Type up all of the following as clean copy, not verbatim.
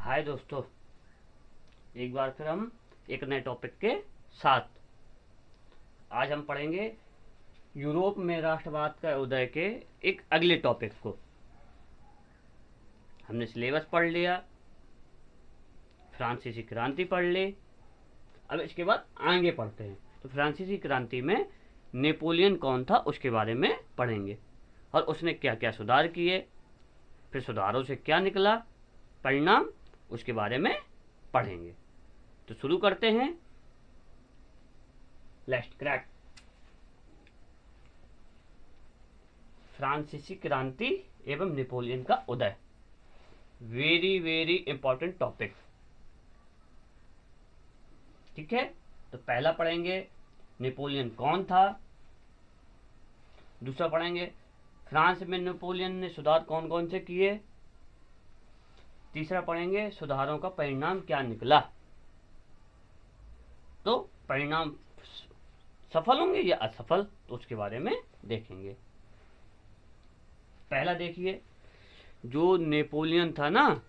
हाय दोस्तों, एक बार फिर हम एक नए टॉपिक के साथ आज हम पढ़ेंगे यूरोप में राष्ट्रवाद का उदय के एक अगले टॉपिक को। हमने सिलेबस पढ़ लिया, फ्रांसीसी क्रांति पढ़ ली। अब इसके बाद आगे पढ़ते हैं। तो फ्रांसीसी क्रांति में नेपोलियन कौन था उसके बारे में पढ़ेंगे और उसने क्या क्या सुधार किए, फिर सुधारों से क्या निकला परिणाम, उसके बारे में पढ़ेंगे। तो शुरू करते हैं। Let's crack. फ्रांसीसी क्रांति एवं नेपोलियन का उदय, वेरी वेरी इंपॉर्टेंट टॉपिक। ठीक है, तो पहला पढ़ेंगे नेपोलियन कौन था, दूसरा पढ़ेंगे फ्रांस में नेपोलियन ने सुधार कौन कौन से किए, तीसरा पढ़ेंगे सुधारों का परिणाम क्या निकला। तो परिणाम सफल होंगे या असफल, तो उसके बारे में देखेंगे। पहला देखिए, जो नेपोलियन था ना,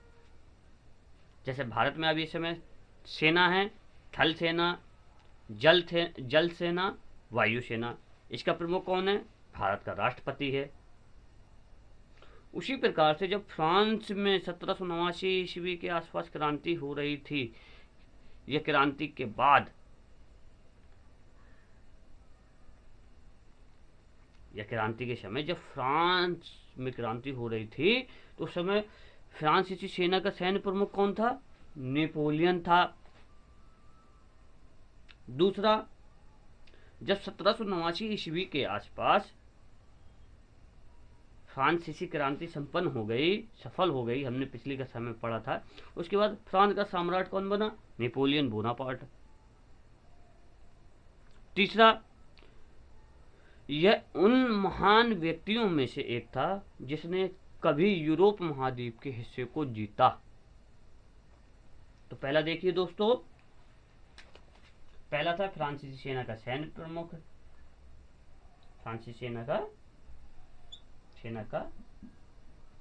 जैसे भारत में अभी इस समय सेना है, थल सेना, जल सेना, वायु सेना। इसका प्रमुख कौन है? भारत का राष्ट्रपति है। उसी प्रकार से जब फ्रांस में 1789 ईस्वी के आसपास क्रांति हो रही थी, यह क्रांति के बाद या क्रांति के समय जब फ्रांस में क्रांति हो रही थी, तो उस समय फ्रांसीसी सेना का सैन्य प्रमुख कौन था? नेपोलियन था। दूसरा, जब 1789 ईस्वी के आसपास फ्रांसीसी क्रांति संपन्न हो गई, सफल हो गई, हमने पिछली कक्षा में पढ़ा था, उसके बाद फ्रांस का सम्राट कौन बना? Napoleon Bonaparte. तीसरा, यह उन महान व्यक्तियों में से एक था जिसने कभी यूरोप महाद्वीप के हिस्से को जीता। तो पहला देखिए दोस्तों, पहला था फ्रांसीसी सेना का सैन्य प्रमुख, फ्रांसीसी सेना का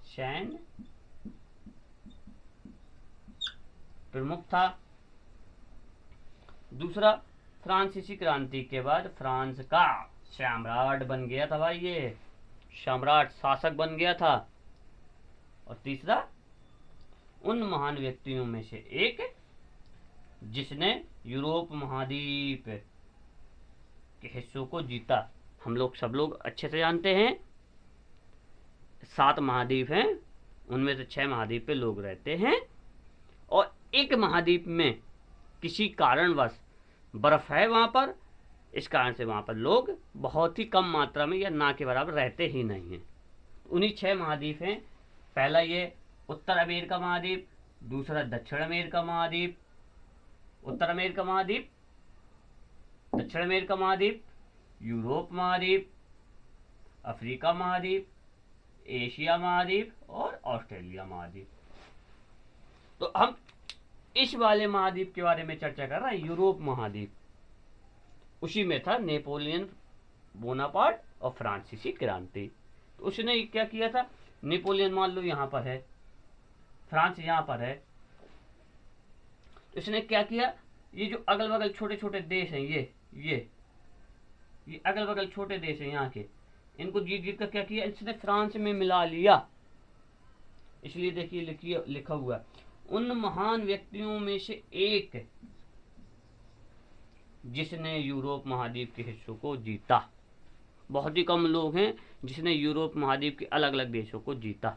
सैन्य प्रमुख था। दूसरा, फ्रांसीसी क्रांति के बाद फ्रांस का सम्राट बन गया था भाई, ये सम्राट शासक बन गया था। और तीसरा, उन महान व्यक्तियों में से एक जिसने यूरोप महाद्वीप के हिस्सों को जीता। हम लोग सब लोग अच्छे से जानते हैं 7 महाद्वीप हैं, उनमें से 6 महाद्वीप पे लोग रहते हैं और एक महाद्वीप में किसी कारणवश बर्फ है वहां पर, इस कारण से वहां पर लोग बहुत ही कम मात्रा में या ना के बराबर रहते ही नहीं हैं। उन्हीं 6 महाद्वीप हैं। पहला ये उत्तर अमेरिका महाद्वीप, दूसरा दक्षिण अमेरिका महाद्वीप, उत्तर अमेरिका महाद्वीप, दक्षिण अमेरिका महाद्वीप, यूरोप महाद्वीप, अफ्रीका महाद्वीप, एशिया महाद्वीप और ऑस्ट्रेलिया महाद्वीप। तो हम इस वाले महाद्वीप के बारे में चर्चा कर रहे हैं, यूरोप महाद्वीप। उसी में था नेपोलियन बोनापार्ट और फ्रांसीसी क्रांति। तो उसने क्या किया था? नेपोलियन मान लो यहां पर है, फ्रांस यहां पर है, तो इसने क्या किया? ये जो अगल बगल छोटे छोटे देश हैं, ये अगल बगल छोटे देश हैं यहाँ के, इनको जीत जीत कर क्या किया? इसने फ्रांस में मिला लिया। इसलिए देखिए लिखा हुआ, उन महान व्यक्तियों में से एक जिसने यूरोप महाद्वीप के हिस्सों को जीता। बहुत ही कम लोग हैं जिसने यूरोप महाद्वीप के अलग अलग देशों को जीता।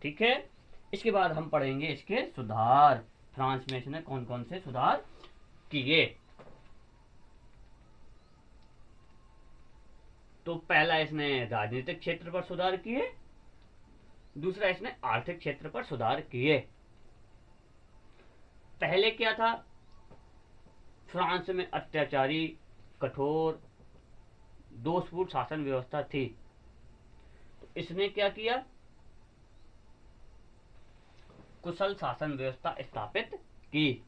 ठीक है, इसके बाद हम पढ़ेंगे इसके सुधार। फ्रांस में इसने कौन कौन से सुधार किए। तो पहला, इसने राजनीतिक क्षेत्र पर सुधार किए। दूसरा, इसने आर्थिक क्षेत्र पर सुधार किए। पहले क्या था? फ्रांस में अत्याचारी, कठोर, दोषपूर्ण शासन व्यवस्था थी। तो इसने क्या किया? कुशल शासन व्यवस्था स्थापित की।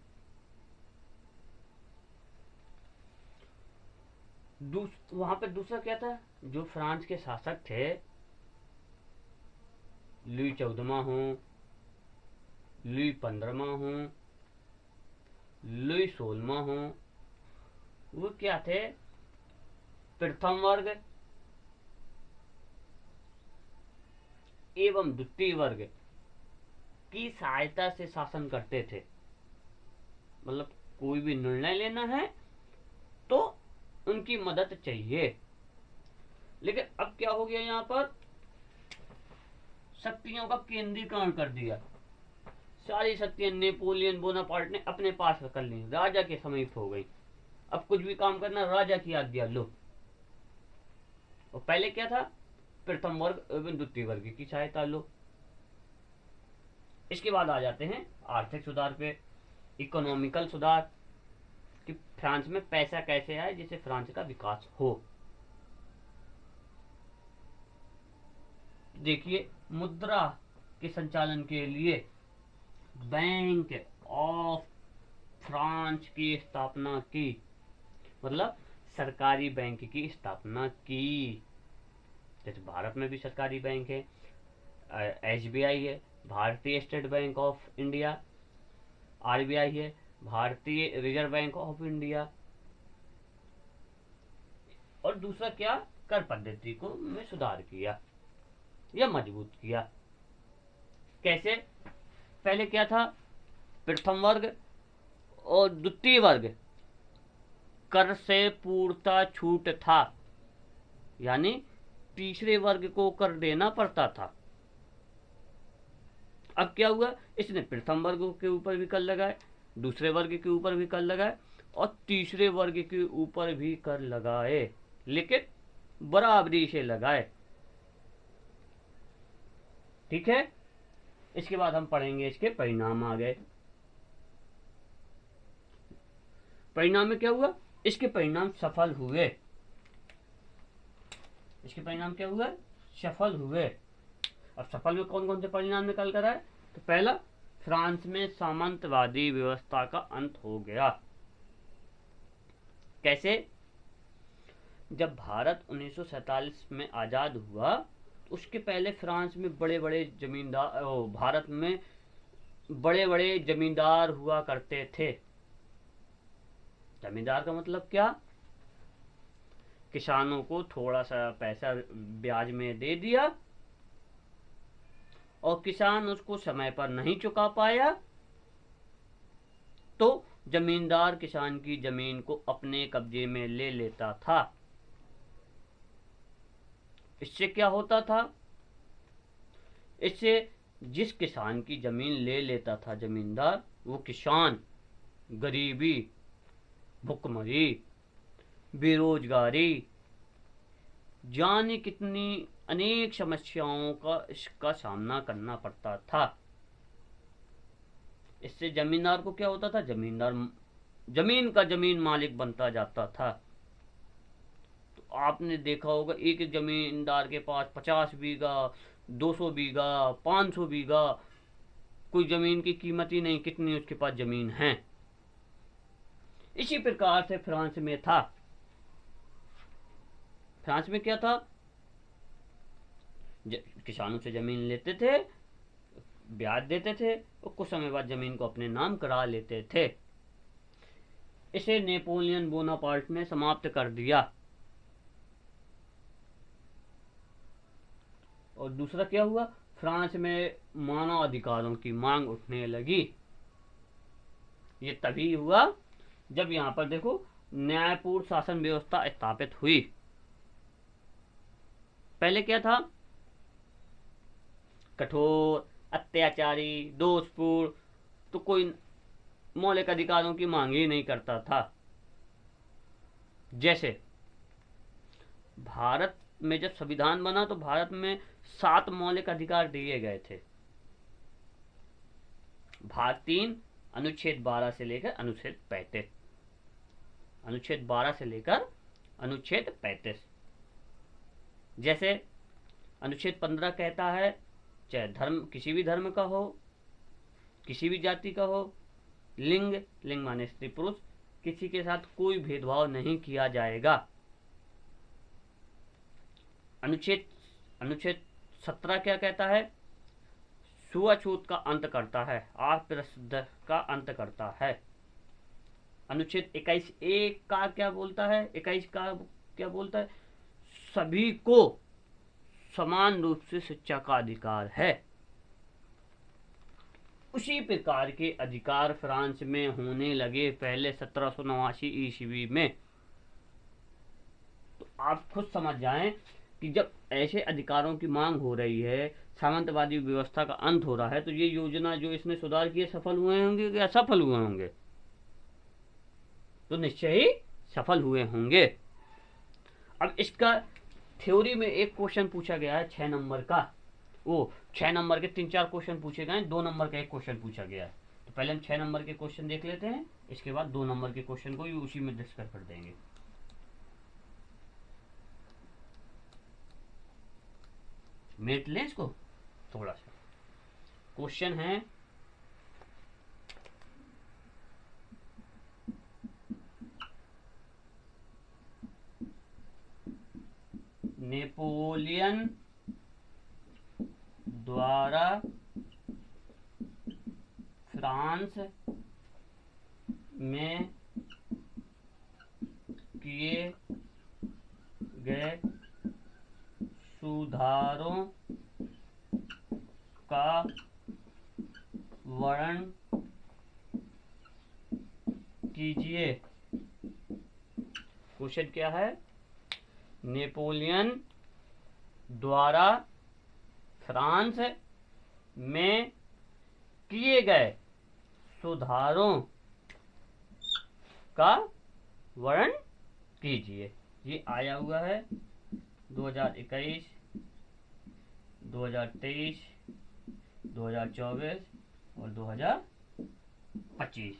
वहां पर दूसरा क्या था? जो फ्रांस के शासक थे, लुई 14वां हो, लुई 15वां हो, लुई 16वां हो, वो क्या थे? प्रथम वर्ग एवं द्वितीय वर्ग की सहायता से शासन करते थे। मतलब कोई भी निर्णय लेना है तो उनकी मदद चाहिए। लेकिन अब क्या हो गया, यहाँ पर शक्तियों का केंद्रीकरण कर दिया। सारी शक्तियां नेपोलियन बोनापार्ट ने अपने पास कर ली, राजा के समीप हो गई। अब कुछ भी काम करना राजा की आज्ञा लो। और पहले क्या था? प्रथम वर्ग एवं द्वितीय वर्ग की सहायता लो। इसके बाद आ जाते हैं आर्थिक सुधार पे, इकोनॉमिकल सुधार, कि फ्रांस में पैसा कैसे आए जिससे फ्रांस का विकास हो। देखिए, मुद्रा के संचालन के लिए बैंक ऑफ फ्रांस की स्थापना की। मतलब सरकारी बैंक की स्थापना की। जैसे भारत में भी सरकारी बैंक है, एसबीआई है, भारतीय state bank of India, RBI है, भारतीय रिजर्व बैंक ऑफ इंडिया। और दूसरा क्या? कर पद्धति को में सुधार किया या मजबूत किया। कैसे? पहले क्या था? प्रथम वर्ग और द्वितीय वर्ग कर से पूर्णतः छूट था, यानी तीसरे वर्ग को कर देना पड़ता था। अब क्या हुआ? इसने प्रथम वर्ग के ऊपर भी कर लगाए, दूसरे वर्ग के ऊपर भी कर लगाए और तीसरे वर्ग के ऊपर भी कर लगाए, लेकिन बराबरी से लगाए। ठीक है। इसके बाद हम पढ़ेंगे इसके परिणाम आ गए। परिणाम में क्या हुआ? इसके परिणाम सफल हुए। इसके परिणाम क्या हुआ? सफल हुए। अब सफल में कौन कौन से परिणाम निकल कर आए? तो पहला, फ्रांस में सामंतवादी व्यवस्था का अंत हो गया। कैसे? जब भारत 1947 में आजाद हुआ, उसके पहले फ्रांस में बड़े बड़े जमींदार, भारत में बड़े बड़े जमींदार हुआ करते थे। जमींदार का मतलब क्या? किसानों को थोड़ा सा पैसा ब्याज में दे दिया और किसान उसको समय पर नहीं चुका पाया तो जमींदार किसान की जमीन को अपने कब्जे में ले लेता था। इससे क्या होता था? इससे जिस किसान की जमीन ले लेता था जमींदार, वो किसान गरीबी, भुखमरी, बेरोजगारी, जाने कितनी अनेक समस्याओं का इसका सामना करना पड़ता था। इससे जमींदार को क्या होता था? जमींदार जमीन का जमीन मालिक बनता जाता था। तो आपने देखा होगा एक जमींदार के पास 50 बीघा, 200 बीघा, 500 बीघा, कोई जमीन की कीमत ही नहीं, कितनी उसके पास जमीन है। इसी प्रकार से फ्रांस में था। फ्रांस में क्या था? किसानों से जमीन लेते थे, ब्याज देते थे और कुछ समय बाद जमीन को अपने नाम करा लेते थे। इसे नेपोलियन बोनापार्ट ने समाप्त कर दिया। और दूसरा क्या हुआ? फ्रांस में मानव अधिकारों की मांग उठने लगी। ये तभी हुआ जब यहां पर देखो न्यायपूर्ण शासन व्यवस्था स्थापित हुई। पहले क्या था? कठोर, अत्याचारी, दोषपूर्ण, तो कोई मौलिक अधिकारों की मांग ही नहीं करता था। जैसे भारत में जब संविधान बना तो भारत में 7 मौलिक अधिकार दिए गए थे। भाग 3 अनुच्छेद 12 से लेकर अनुच्छेद 35, अनुच्छेद 12 से लेकर अनुच्छेद 35। जैसे अनुच्छेद 15 कहता है, चाहे धर्म किसी भी धर्म का हो, किसी भी जाति का हो, लिंग, लिंग माने स्त्री पुरुष, किसी के साथ कोई भेदभाव नहीं किया जाएगा। अनुच्छेद अनुच्छेद 17 क्या कहता है? छुआछूत का अंत करता है, अस्पृश्यता का अंत करता है। अनुच्छेद 21A का क्या बोलता है, 21 का क्या बोलता है, सभी को समान रूप से शिक्षा का अधिकार है। उसी प्रकार के अधिकार फ्रांस में होने लगे पहले 1789 ईस्वी में। तो आप खुद समझ जाएं कि जब ऐसे अधिकारों की मांग हो रही है, सामंतवादी व्यवस्था का अंत हो रहा है, तो ये योजना जो इसने सुधार किए सफल हुए होंगे कि असफल हुए होंगे? तो निश्चय ही सफल हुए होंगे। अब इसका थ्योरी में एक क्वेश्चन पूछा गया है 6 नंबर का, वो 6 नंबर के 3-4 क्वेश्चन पूछे गए हैं, 2 नंबर का एक क्वेश्चन पूछा गया है। तो पहले हम 6 नंबर के क्वेश्चन देख लेते हैं, इसके बाद 2 नंबर के क्वेश्चन को भी उसी में डिस्कस कर देंगे। मेट लें इसको थोड़ा सा। क्वेश्चन है नेपोलियन द्वारा फ्रांस में किए गए सुधारों का वर्णन कीजिए। क्वेश्चन क्या है? नेपोलियन द्वारा फ्रांस में किए गए सुधारों का वर्णन कीजिए। ये आया हुआ है 2021, 2023, 2024 और 2025।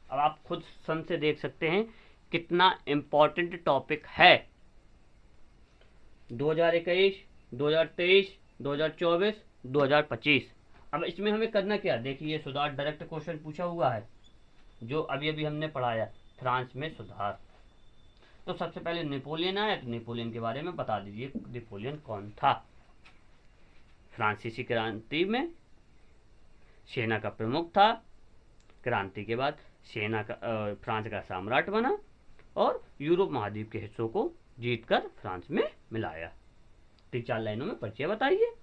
अब आप खुद सन से देख सकते हैं कितना इम्पोर्टेंट टॉपिक है। 2021, 2023, 2024, 2025। अब इसमें हमें करना क्या? देखिए ये सुधार डायरेक्ट क्वेश्चन पूछा हुआ है जो अभी अभी हमने पढ़ाया, फ्रांस में सुधार। तो सबसे पहले नेपोलियन आया, तो नेपोलियन के बारे में बता दीजिए, नेपोलियन कौन था? फ्रांसीसी क्रांति में सेना का प्रमुख था। क्रांति के बाद सेना का फ्रांस का सम्राट बना और यूरोप महाद्वीप के हिस्सों को जीतकर फ्रांस में मिलाया। 3-4 लाइनों में परिचय बताइए।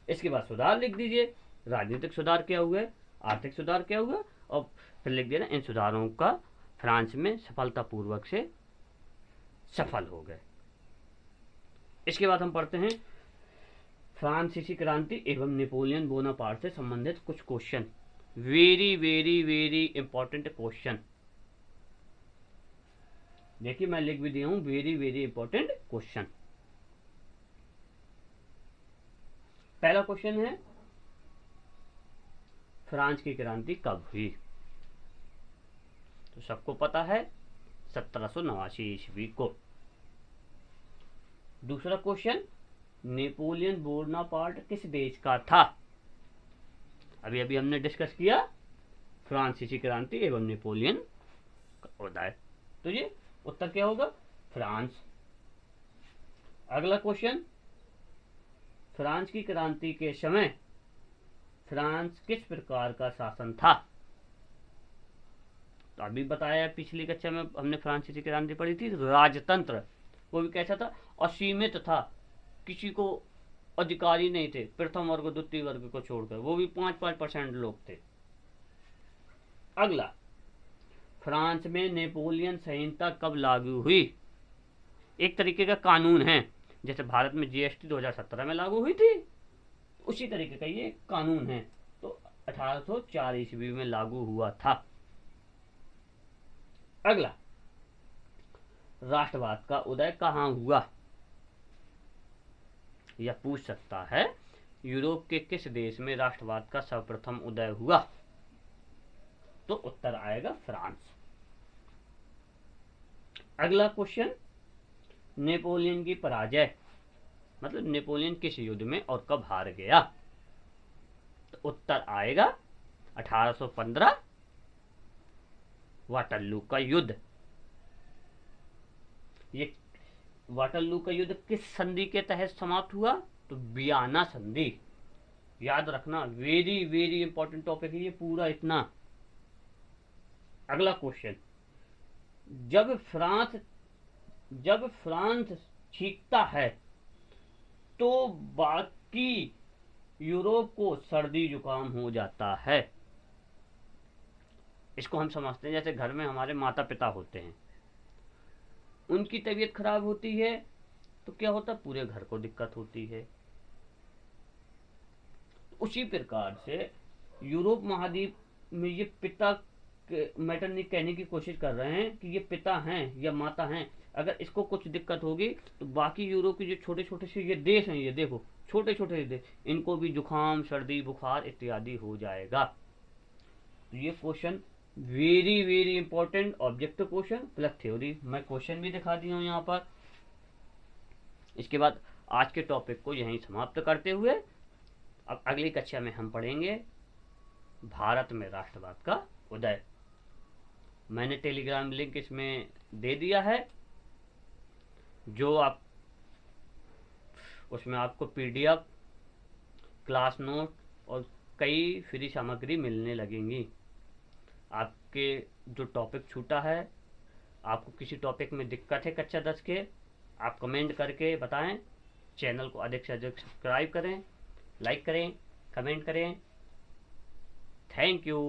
इसके बाद सुधार लिख दीजिए, राजनीतिक सुधार क्या हुआ, आर्थिक सुधार क्या हुआ, और फिर लिख देना इन सुधारों का फ्रांस में सफलतापूर्वक से सफल हो गए। इसके बाद हम पढ़ते हैं फ्रांसीसी क्रांति एवं नेपोलियन बोनापार्ट से संबंधित कुछ question. Very very very important question. देखिए मैं लिख भी दिया हूं, वेरी वेरी इंपॉर्टेंट क्वेश्चन। पहला क्वेश्चन है फ्रांस की क्रांति कब हुई? तो सबको पता है 1789 ईस्वी को। दूसरा क्वेश्चन, नेपोलियन बोनापार्ट किस देश का था? अभी अभी हमने डिस्कस किया फ्रांसीसी क्रांति एवं नेपोलियन का उदय, तो ये उत्तर क्या होगा? फ्रांस। अगला क्वेश्चन, फ्रांस की क्रांति के समय फ्रांस किस प्रकार का शासन था? तो अभी बताया पिछली कक्षा में हमने फ्रांसीसी क्रांति पढ़ी थी, राजतंत्र। वो भी कैसा था? असीमित था, किसी को अधिकारी नहीं थे, प्रथम वर्ग द्वितीय वर्ग को छोड़कर, वो भी 5-5% लोग थे। अगला, फ्रांस में नेपोलियन संहिता कब लागू हुई? एक तरीके का कानून है, जैसे भारत में जीएसटी 2017 में लागू हुई थी, उसी तरीके का ये कानून है। तो 1804 ईस्वी में लागू हुआ था। अगला, राष्ट्रवाद का उदय कहाँ हुआ? यह पूछ सकता है यूरोप के किस देश में राष्ट्रवाद का सर्वप्रथम उदय हुआ? तो उत्तर आएगा फ्रांस। अगला क्वेश्चन, नेपोलियन की पराजय, मतलब नेपोलियन किस युद्ध में और कब हार गया? तो उत्तर आएगा 1815 वाटरलू का युद्ध। ये वाटरलू का युद्ध किस संधि के तहत समाप्त हुआ? तो वियना संधि। याद रखना, वेरी वेरी इंपॉर्टेंट टॉपिक है ये पूरा इतना। अगला क्वेश्चन, जब फ्रांस छींकता है तो बाकी यूरोप को सर्दी जुकाम हो जाता है। इसको हम समझते हैं जैसे घर में हमारे माता पिता होते हैं, उनकी तबीयत खराब होती है तो क्या होता है, पूरे घर को दिक्कत होती है। उसी प्रकार से यूरोप महाद्वीप में ये पिता मैटर नहीं कहने की कोशिश कर रहे हैं कि ये पिता हैं या माता हैं, अगर इसको कुछ दिक्कत होगी तो बाकी यूरोप के जो छोटे छोटे से ये देश हैं, ये देखो छोटे छोटे देश, इनको भी जुकाम सर्दी बुखार इत्यादि हो जाएगा। तो ये question very very important objective question plus theory, मैं क्वेश्चन भी दिखा दिया हूँ यहाँ पर। इसके बाद आज के टॉपिक को यहीं समाप्त करते हुए अब अगली कक्षा में हम पढ़ेंगे भारत में राष्ट्रवाद का उदय। मैंने टेलीग्राम लिंक इसमें दे दिया है, जो आप उसमें आपको पीडीएफ, क्लास नोट और कई फ्री सामग्री मिलने लगेंगी। आपके जो टॉपिक छूटा है, आपको किसी टॉपिक में दिक्कत है कक्षा 10 के, आप कमेंट करके बताएं। चैनल को अधिक से अधिक सब्सक्राइब करें, लाइक करें, कमेंट करें। Thank you.